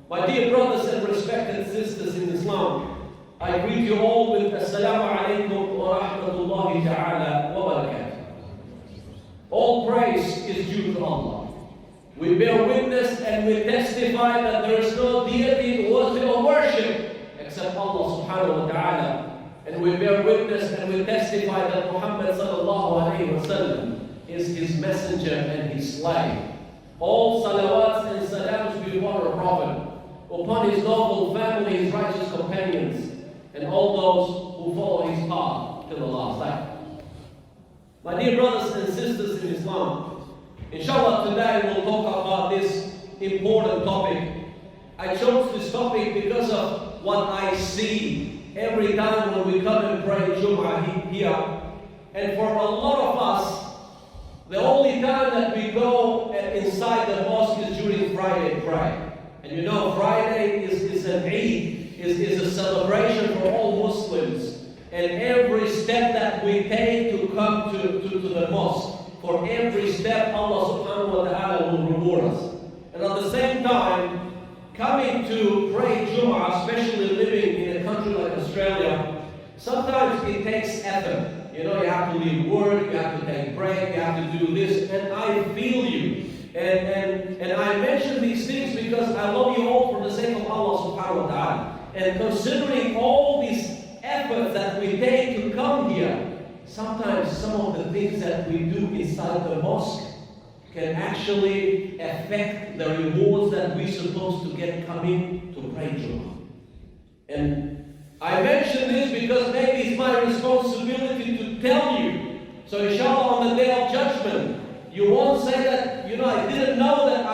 My dear brothers and respected sisters in Islam, I greet you all with Assalamu alaikum wa rahmatullahi ta'ala wa barakatuh. All praise is due to Allah. We bear witness and we testify that there is no deity worthy of worship except Allah subhanahu wa ta'ala. And we bear witness and we testify that Muhammad sallallahu alayhi wa sallam is his messenger and his slave. All salawats and salams be upon our Prophet, upon his noble family, his righteous companions, and all those who follow his path till the last day. My dear brothers and sisters in Islam, inshallah today we'll talk about this important topic. I chose this topic because of what I see every time when we come and pray Jummah here. And for a lot of us, the only time that we go inside the mosque is during Friday prayer. And you know, Friday is an Eid, is a celebration for all Muslims. And every step that we take to come to the mosque, for every step Allah subhanahu wa ta'ala will reward us. And at the same time, coming to pray Jummah, especially living in a country like Australia, sometimes it takes effort. You know, you have to leave work, you have to take break, you have to do this, and I feel you. And I mention these things because I love you all for the sake of Allah subhanahu wa ta'ala. And considering all these efforts that we take to come here, sometimes some of the things that we do inside the mosque can actually affect the rewards that we're supposed to get coming to pray Jummah. And I mention this because maybe it's my responsibility to tell you. So inshallah on the day of judgment, you won't say that, you know, I didn't know that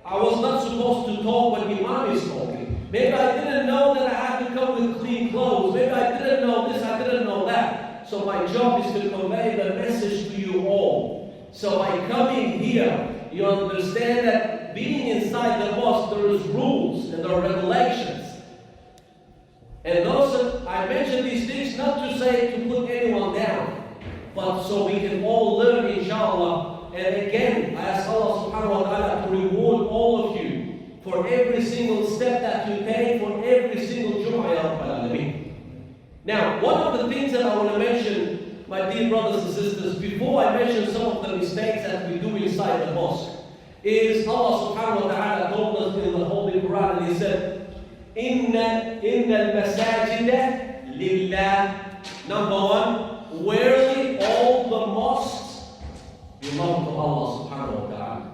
I was not supposed to talk when Imam is talking. Maybe I didn't know that I had to come with clean clothes. Maybe I didn't know this, I didn't know that. So my job is to convey the message to you all. So by coming here, you understand that being inside the mosque, there is rules and there are regulations. And those, I mention these things not to say to put anyone down, but so we can all learn, inshallah. And again, I ask Allah subhanahu wa ta'ala to reward all of you for every single step that you take, for every single Jummah, ya Rabbal Alameen. Now, one of the things that I want to mention, my dear brothers and sisters, before I mention some of the mistakes that we do inside the mosque, is Allah subhanahu wa ta'ala told us in the Holy Quran, and He said, Inna al-masajida lillah. Number one, verily all the mosques belong to Allah subhanahu wa ta'ala.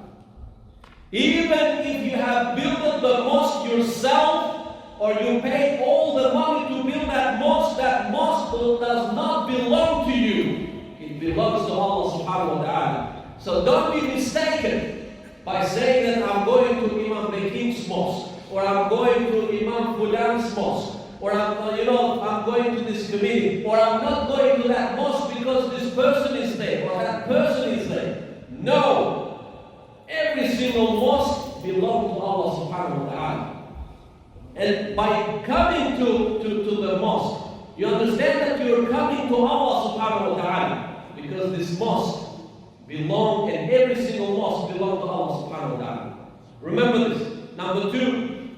Even if you have built the mosque yourself, or you pay all the money to build that mosque does not belong to you. It belongs to Allah subhanahu wa ta'ala. So don't be mistaken by saying that I'm going to Imam Bekim's mosque, or I'm going to Imam Fulan's mosque, or I'm going to this committee, or I'm not going to that mosque because this person is there, or that person is there. No! Every single mosque belongs to Allah subhanahu wa ta'ala. And by coming to the mosque, you understand that you're coming to Allah subhanahu wa ta'ala, because this mosque belongs, and every single mosque belongs to Allah subhanahu wa ta'ala. Remember this. Number two,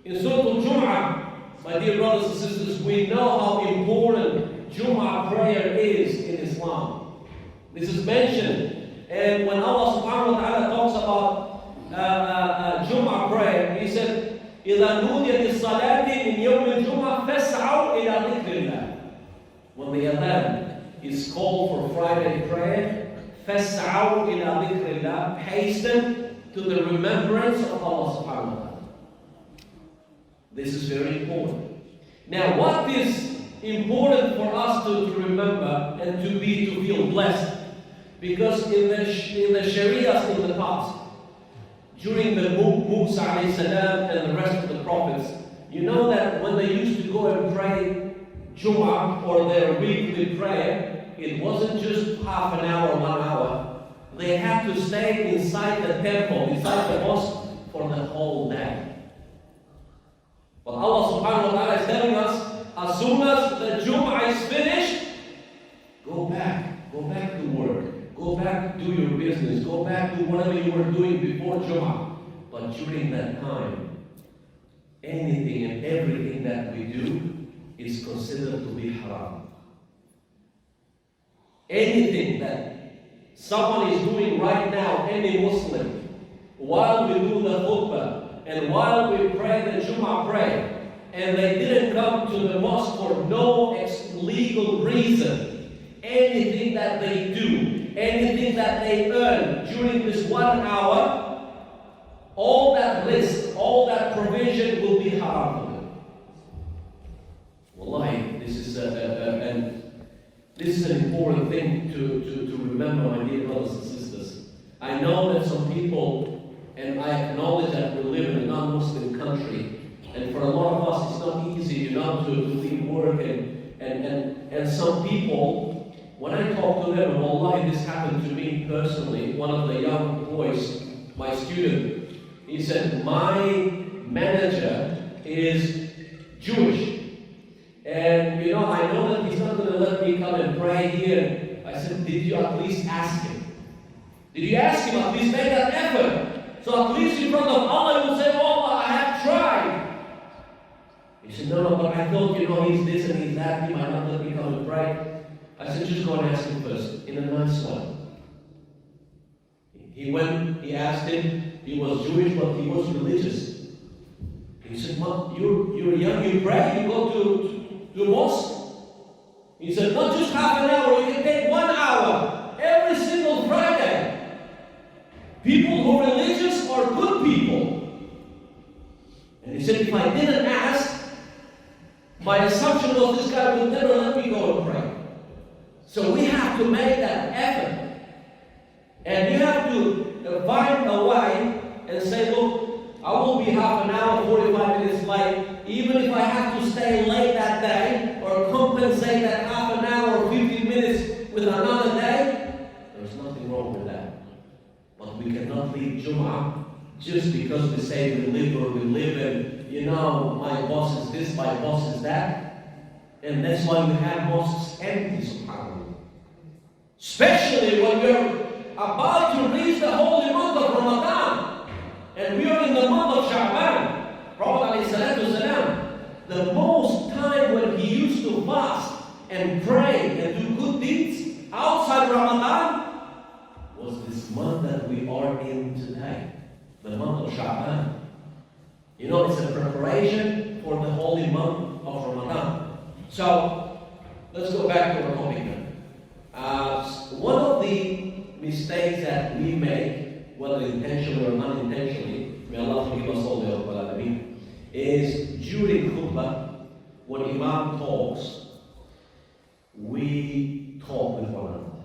in Surah Al-Jum'ah, my dear brothers and sisters, we know how important Jummah prayer is in Islam. This is mentioned, and when Allah subhanahu wa ta'ala talks about Jummah prayer, He said, إِذَا نُودِيَتِ الصَّلَاةِ مِنْ يَوْمِ الْجُمْعَةِ فَاسْعَوْا إِلَى ذِكْرِ اللَّهِ. When the adhan is called for Friday prayer, فَاسْعَوْا إِلَى ذِكْرِ اللَّهِ, hasten to the remembrance of Allah subhanahu wa ta'ala. This is very important. Now, what is important for us to remember and to feel blessed? Because in the Shariahs in the past, during the Musa alayhi salam and the rest of the prophets, you know that when they used to go and pray Jummah or their weekly prayer, it wasn't just half an hour, 1 hour. They had to stay inside the temple, inside the mosque for the whole day. But Allah subhanahu wa ta'ala is telling us, as soon as the Jummah is finished, go back to work, go back, do your business, go back to whatever you were doing before Jummah. But during that time, anything and everything that we do is considered to be haram. Anything that someone is doing right now, any Muslim, while we do the khutbah and while we pray the Jummah prayer, and they didn't come to the mosque for no legal reason, anything that they do, anything that they earn during this 1 hour, all that list, all that provision will be haram for them. Wallahi, this is an important thing to remember, my dear brothers and sisters. I know that some people, and I acknowledge that we live in a non-Muslim country, and for a lot of us it's not easy, to leave work, and some people, when I talk to them, and wallahi, this happened to me personally, one of the young boys, my student, he said, my manager is Jewish. And I know that he's not going to let me come and pray here. I said, did you at least ask him? Did you ask him at least make that effort? So at least in front of Allah you will say, oh, I have tried. He said, no, but I thought, he's this and he's that. He might not let me come and pray. I said, just go and ask him first, in a nice way. He went, he asked him. He was Jewish, but he was religious. He said, Mom, you're young, you pray, you go to mosque. He said, not just half an hour, you can take 1 hour every single Friday. People who are religious are good people. And he said, if I didn't ask, my assumption was this guy would never let me go and pray. So we have to make that effort. And you have to find a way and say, look, I will be half an hour, 45 minutes late, even if I have to stay late that day, or compensate that half an hour or 15 minutes with another day. There's nothing wrong with that. But we cannot leave Jummah just because we say we live where we live and, my boss is this, my boss is that. And that's why we have mosques empty, subhanAllah. Especially when we're about to reach the holy month of Ramadan, and we are in the month of Sha'ban. Prophet ﷺ, the most time when he used to fast and pray and do good deeds outside Ramadan was this month that we are in today, the month of Sha'ban. It's a preparation for the holy month of Ramadan. So, let's go back to our topic now. One of the mistakes that we make, whether intentionally or unintentionally, may Allah forgive us all, is during khutbah, when Imam talks, we talk with one another.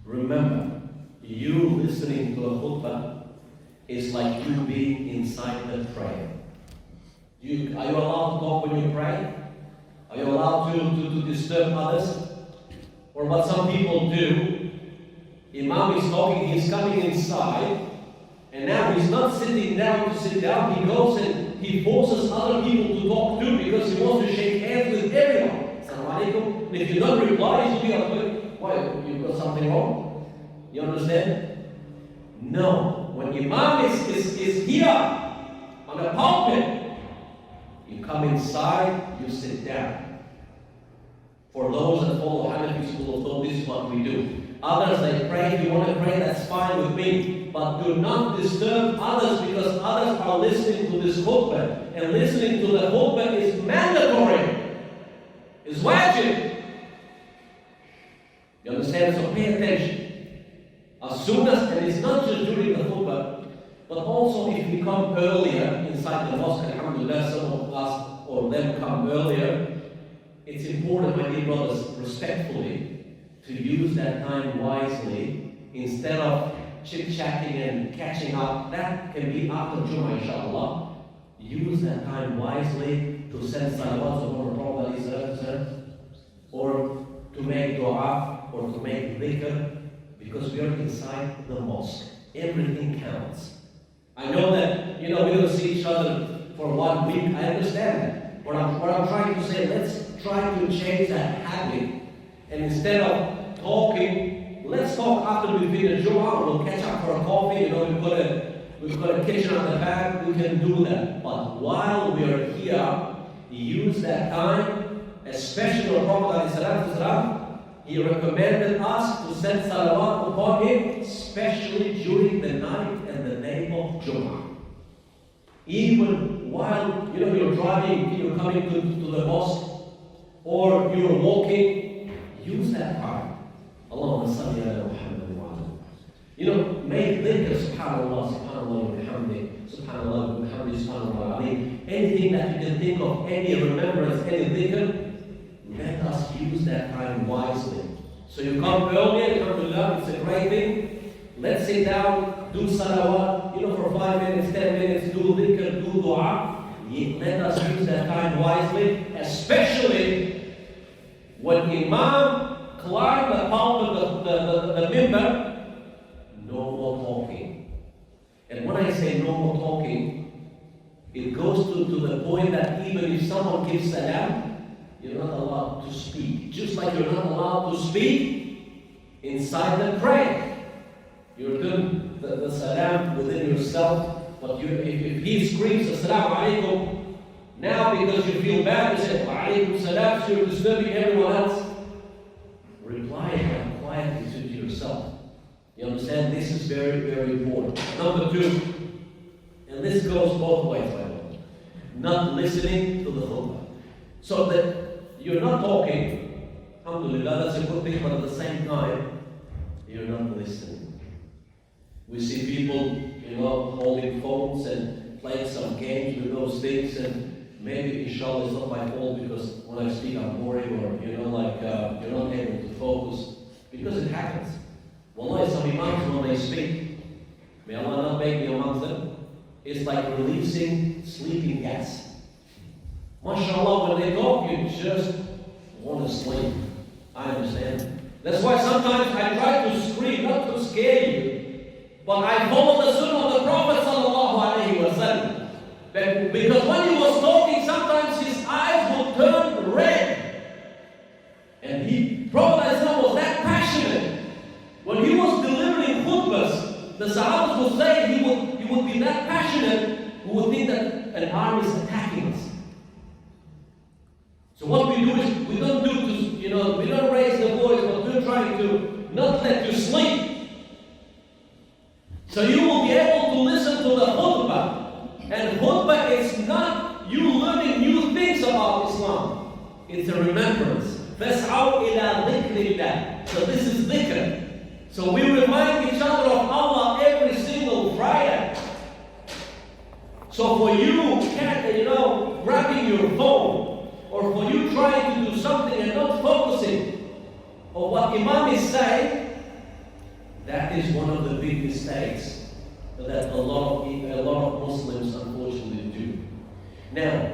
Remember, you listening to a khutbah is like you being inside the prayer. Are you allowed to talk when you pray? Are you allowed to disturb others? Or what some people do, Imam is talking, he's coming inside, and now he's not sitting down to sit down, he goes and he forces other people to talk too because he wants to shake hands with everyone. Assalamu alaikum. And if you don't reply, he'll be like, why, you've got something wrong? You understand? No. When Imam is here on the pulpit, you come inside, you sit down. For those that follow Hanafi school of thought, this is what we do. Others, they pray. If you want to pray, that's fine with me. But do not disturb others because others are listening to this khutbah. And listening to the khutbah is mandatory. It's wajib. You understand? So pay attention. As soon as, and it's not just during the khutbah, but also if you come earlier inside the mosque, alhamdulillah, some of us or them come earlier, it's important, my dear brothers, respectfully, to use that time wisely instead of chit-chatting and catching up. That can be after Jummah, inshallah. Use that time wisely to send salawats upon the Prophet, or to make dua, or to make dhikr, because we are inside the mosque. Everything counts. I know that, we don't see each other for 1 week. I understand that. What I'm trying to say, let's try to change that habit. And instead of talking, let's talk after we finish Jummah. We'll catch up for a coffee. we've got a kitchen at the back, we can do that. But while we are here, use that time, especially the Prophet ﷺ, he recommended us to send salawat upon him, especially during the night and the day of Jummah. Even while you're driving, you're coming to the mosque, or you're walking, use that time. Allahumma salli ala Muhammad wa ala. Make dhikr, subhanallah, subhanallah wa bihamdi, subhanallah wa bihamdi, subhanallah alayhi. Anything that you can think of, any remembrance, any dhikr, let us use that time wisely. So you come early, alhamdulillah, it's a great thing. Let's sit down, do salawat, for 5 minutes, 10 minutes, do dhikr, do dua. Let us use that time wisely, especially when Imam climbed the pulpit, the minbar, no more talking. And when I say no more talking, it goes to the point that even if someone gives salam, you're not allowed to speak. Just like you're not allowed to speak inside the prayer. You're doing the salam within yourself. But if he screams, Assalamu alaikum, now because you feel bad, you say, Wa alaikum salam, so you're disturbing everyone else. Reply quietly to yourself. You understand? This is very, very important. Number 2, and this goes both ways, by the way, not listening to the khutbah. So that you're not talking, alhamdulillah, that's a good thing, but at the same time, you're not listening. We see people, holding phones and playing some games with those things, and maybe inshallah it's not my fault because when I speak I'm boring, or you're not able to focus, because it happens. Wallahi, some imams when they speak, may Allah not make me amongst them, it's like releasing sleeping gas. MashaAllah, when they talk, you just want to sleep. I understand. That's why sometimes I try to scream, not to scare you, but I follow the sunnah of the Prophet ﷺ. Because when he was talking, sometimes his eyes would turn red. And Prophet ﷺ was that passionate. When he was delivering khutbahs, the Sahabas would say he would be that passionate, who would think that an army is attacking us. So what we do is, we don't raise the voice, but we're trying to not let you sleep. So you will be able to listen to the khutbah. And khutbah is not you learning new things about Islam. It's a remembrance. فَاسْعَوْا إِلَىٰ ذِكْرِ اللَّهِ. So this is dhikr. So we remind each other of Allah every single Friday. So for you, grabbing your phone, or for you trying to do something and not focusing on what Imam is saying, that is one of the big mistakes that a lot of Muslims unfortunately do. Now,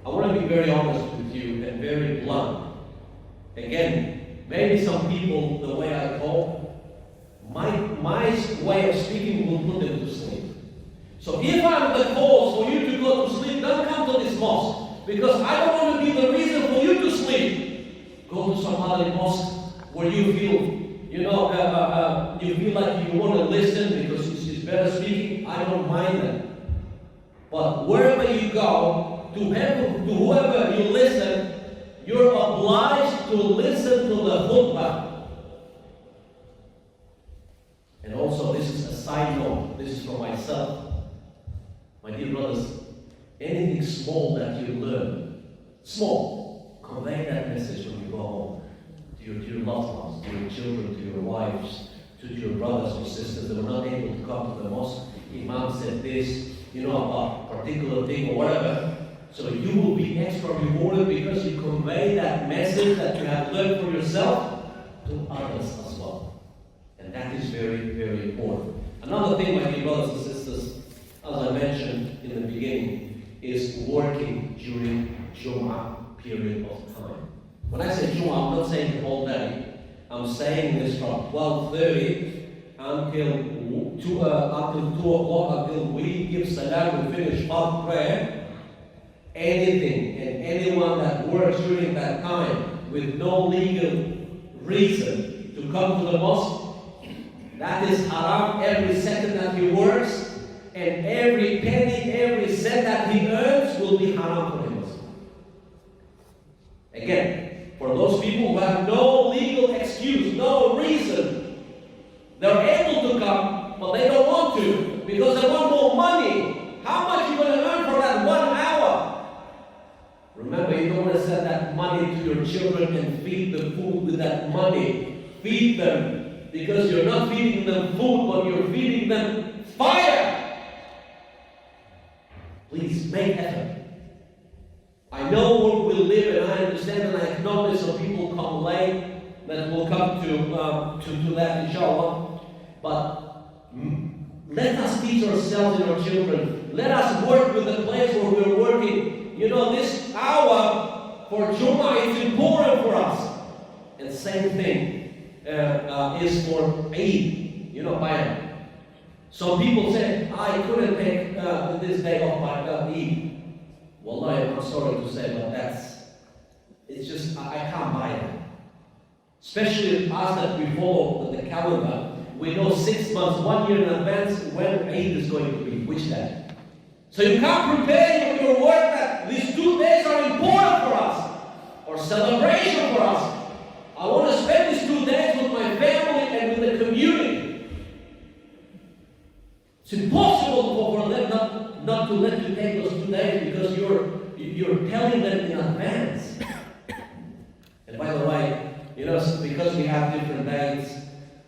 I want to be very honest with you and very blunt. Again, maybe some people, the way I talk, my way of speaking will put them to sleep. So if I'm the cause for you to go to sleep, don't come to this mosque, because I don't want to be the reason for you to sleep. Go to some other mosque where you feel you feel like you want to listen because it's better speaking. I don't mind that. But wherever you go, to whoever you listen, you're obliged to listen to the khutbah. And also, this is a side note. This is for myself. My dear brothers, anything small that you learn, small, convey that message when you go home. To your loved ones, to your children, to your wives, to your brothers or sisters that were not able to come to the mosque. Imam said this, about a particular thing or whatever. So you will be extra rewarded because you convey that message that you have learned for yourself to others as well. And that is very, very important. Another thing, my dear brothers and sisters, as I mentioned in the beginning, is working during Jummah period of time. When I say Jummah, I'm not saying the whole day. I'm saying this from 12:30 until 2 o'clock, until we give salam and finish Fard prayer. Anything and anyone that works during that time with no legal reason to come to the mosque, that is haram every second that he works. and every penny, every cent that he earns will be haram for him. Again, for those people who have no legal excuse, no reason, they're able to come, but they don't want to because they want more money. How much are you going to earn for that 1 hour? Remember, you don't want to send that money to your children and feed them food with that money. Feed them, because you're not feeding them food, but you're feeding them fire. Please make effort. I know where we live, and I understand and I acknowledge some people come late, that will come to that, inshallah. But let us teach ourselves and our children. Let us work with the place where we're working. You know, this hour for Jummah is important for us. And same thing is for Eid, you know, Bayram. Some people say, I couldn't take this day off by Eid. Wallahi, I'm sorry to say, but it's just, I can't buy it. Especially us that we follow the calendar. We know 6 months, 1 year in advance when Eid is going to be, which day. So you can't prepare your work that these 2 days are important for us, or celebration for us. I want to spend these 2 days with my family and with the community. It's impossible for them not to let you take those 2 days because you're telling them in advance. And by the way, you know, because we have different dates,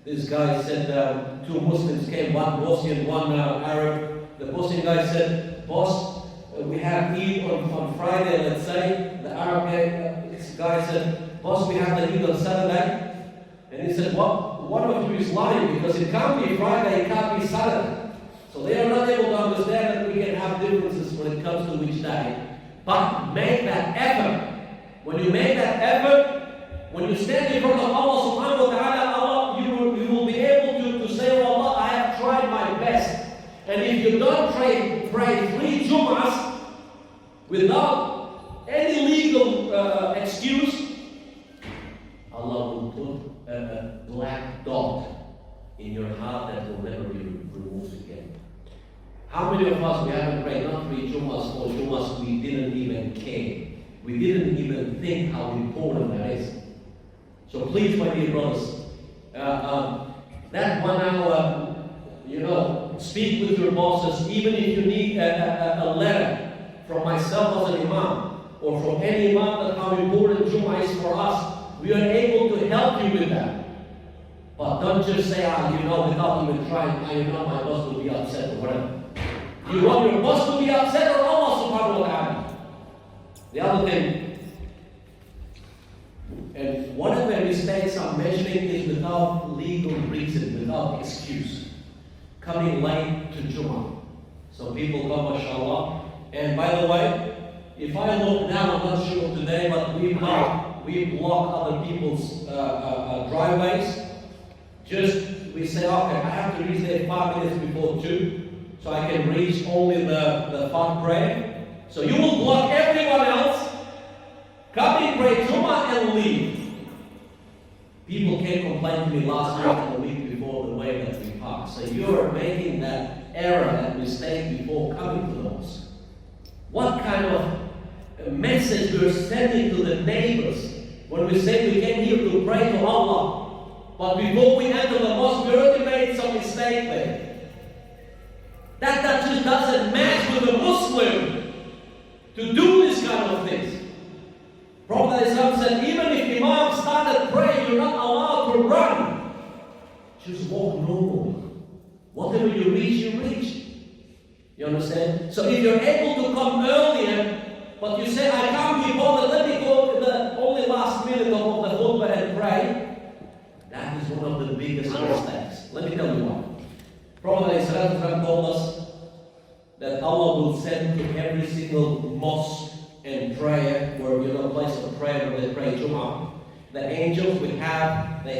this guy said 2 Muslims came, one Bosnian, one Arab. The Bosnian guy said, boss, we have Eid on Friday, let's say. The Arab guy said, boss, we have the Eid on Saturday. And he said, what? One of you is lying because it can't be Friday, it can't be Saturday. So they are not able to understand that we can have differences when it comes to which day. But make that effort. When you make that effort, when you stand in front of Allah subhanahu wa ta'ala, you will be able to say, oh Allah, I have tried my best. And if you don't pray 3 Jummahs without any legal excuse, Allah will put a black dot in your heart that will never be removed again. How many of us, we haven't prayed not 3 Jummahs, 4 Jummahs, we didn't even care. We didn't even think how important that is. So please, my dear brothers, that 1 hour, you know, speak with your bosses, even if you need a letter from myself as an imam, or from any imam, that how important Jummah is for us. We are able to help you with that. But don't just say, you know, without even trying, you know, my boss will be upset or whatever. You want your boss to be upset or Allah subhanahu wa ta'ala? The other thing, and one of the mistakes I'm mentioning is without legal reason, without excuse. Coming late to Jummah. Some people come, mashallah. And by the way, if I look now, I'm not sure today, but we block other people's driveways. We say, okay, I have to reach there 5 minutes before 2, so I can reach only the fard prayer. So you will block everyone else, come in, pray Jummah, and leave. People came complain to me last week and the week before the way that we park. So you're making that error, that mistake before coming to the mosque. What kind of message we're sending to the neighbors when we say we came here to pray to Allah? But before we enter the mosque, we already made some mistake there. That just doesn't match with a Muslim to do this kind of things. Prophet said, even if Imam started praying, you're not allowed to run. Just walk normal. Whatever you reach, you reach. You understand? So if you're able to come earlier, but you say, I can't be bothered, let me go to the only last minute of the khutbah and pray, that is one of the biggest mistakes. Let me tell you why. Prophet told us that Allah will send to every single mosque and prayer, where you know, place of prayer where they pray Jummah. The angels they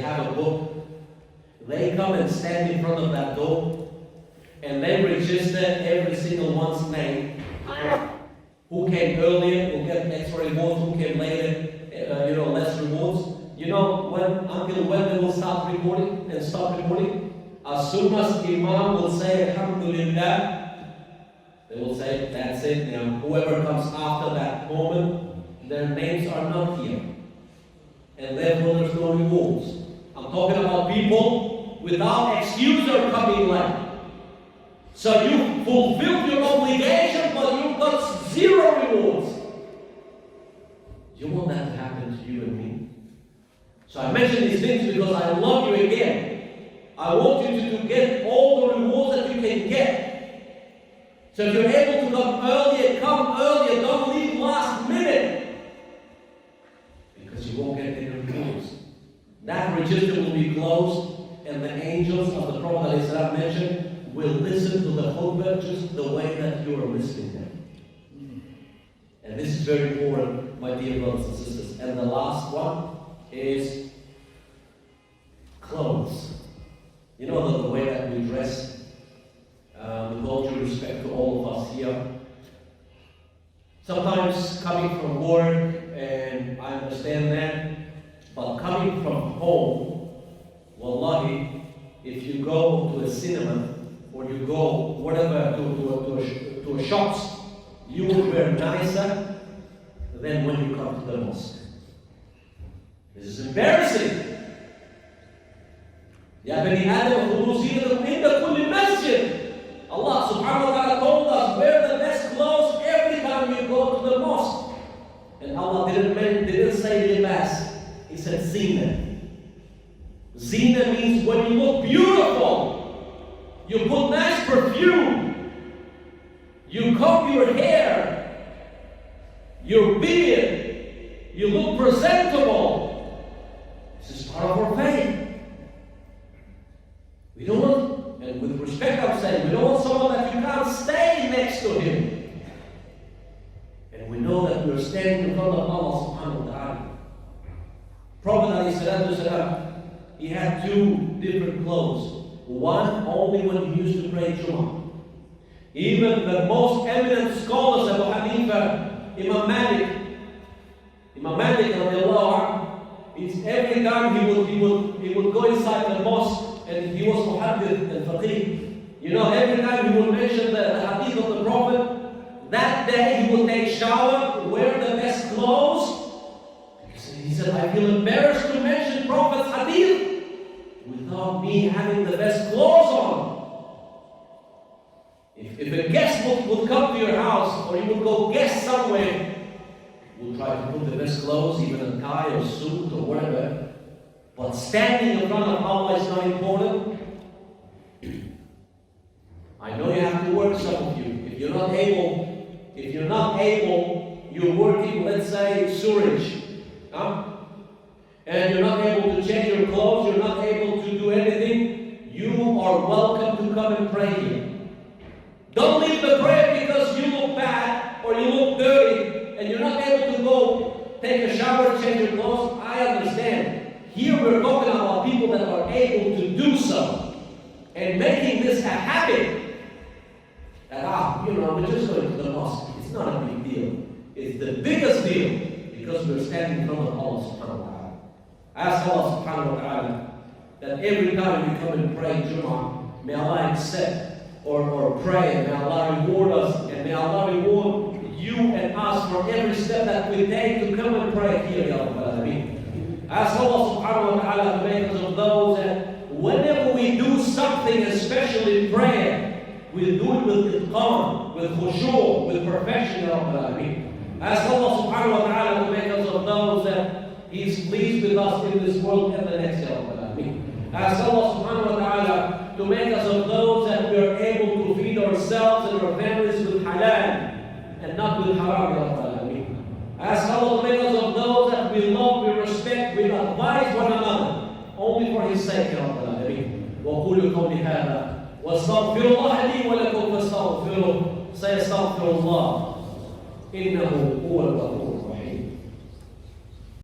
have a book. They come and stand in front of that door, and they register every single one's name. Who came earlier will get extra rewards, who came later, less rewards. You know until when they will start recording and stop recording? As soon as Imam will say Alhamdulillah, They will say, that's it, now whoever comes after that moment, their names are not here. And therefore there's no rewards. I'm talking about people without excuse or coming late. So you fulfilled your obligation, but you got zero rewards. You want that to happen to you and me? So I mention these things because I love you again. I want you to get all the rewards that you can get. So if you're able to come earlier, come earlier. Don't leave last minute. Because you won't get any rewards. That register will be closed, and the angels of the Prophet ﷺ mentioned will listen to the khutbah just the way that you are listening to them. And this is very important, my dear brothers and sisters. And the last one is clothes. You know the way that we dress. With all due respect to all of us here. Sometimes coming from work, and I understand that, but coming from home, wallahi, if you go to a cinema or you go whatever to a shops, you will wear nicer than when you come to the mosque. This is embarrassing. Ya bani Adam khudhu zinatakum inda kulli masjid. Allah subhanahu wa ta'ala told us, wear the best clothes every time you go to the mosque. And Allah didn't say libas, He said zina. Zina means when you look beautiful, you put nice perfume, you comb your hair, your beard, you look presentable. This is part of our faith. We don't want, and with respect I'm saying, we don't want someone that you can't stay next to him. And we know that we're standing in front of Allah subhanahu wa ta'ala. Prophet ﷺ, he had two different clothes. One only when he used to pray Jummah. Even the most eminent scholars, Abu Hanifa, Imam Malik radiallahu anhu, it's every time he would go inside the mosque, and he was muhaddith and faqih. You know, every time he would mention the hadith of the Prophet, that day he would take shower, wear the best clothes. He said, I feel embarrassed to mention Prophet's hadith without me having the best clothes on. If a guest would come to your house, or you would go guest somewhere, you would try to put the best clothes, even a tie or suit or whatever. But standing in front of Allah is not important. I know you have to work, some of you. If you're not able, you're working, let's say, sewage. And you're not able to change your clothes, you're not able to do anything, you are welcome to come and pray here. Don't leave the prayer because you look bad or you look dirty and you're not able to go take a shower, change your clothes. I understand. Here we're talking about people that are able to do so and making this a habit. That, we're just going to the mosque. It's not a big deal. It's the biggest deal because we're standing in front of Allah subhanahu wa ta'ala. Ask Allah subhanahu wa ta'ala that every time we come and pray Jummah, may Allah accept or pray, may Allah reward us, and may Allah reward you and us for every step that we take to come and pray here, Ya Rabbal Alameen. Ask Allah subhanahu wa ta'ala to make us of those that whenever we do something, especially prayer, we do it with itqan, with khushu', with perfection, Ya Rabbal Alameen. Ask Allah subhanahu wa ta'ala to make us of those that He's pleased with us in this world and the next, Ya Rabbal Alameen. Ask Allah subhanahu wa ta'ala to make us of those that we are able to feed ourselves and our families with halal and not with haram, Ya Rabbal Alameen. Ask Allah to make us of those that we love, we respect, we advise one another, only for His sake, Ya Rabbal Alameen. وَقُولُوا قَوْلِ هَذَا وَاسْتَغْفِرُ اللَّهَ لِي وَلَكُمْ فَاسْتَغْفِرُوهُ سَيَسْتَغْفِرُ اللَّهُ إِنَّهُ هُوَ الْغَفُورُ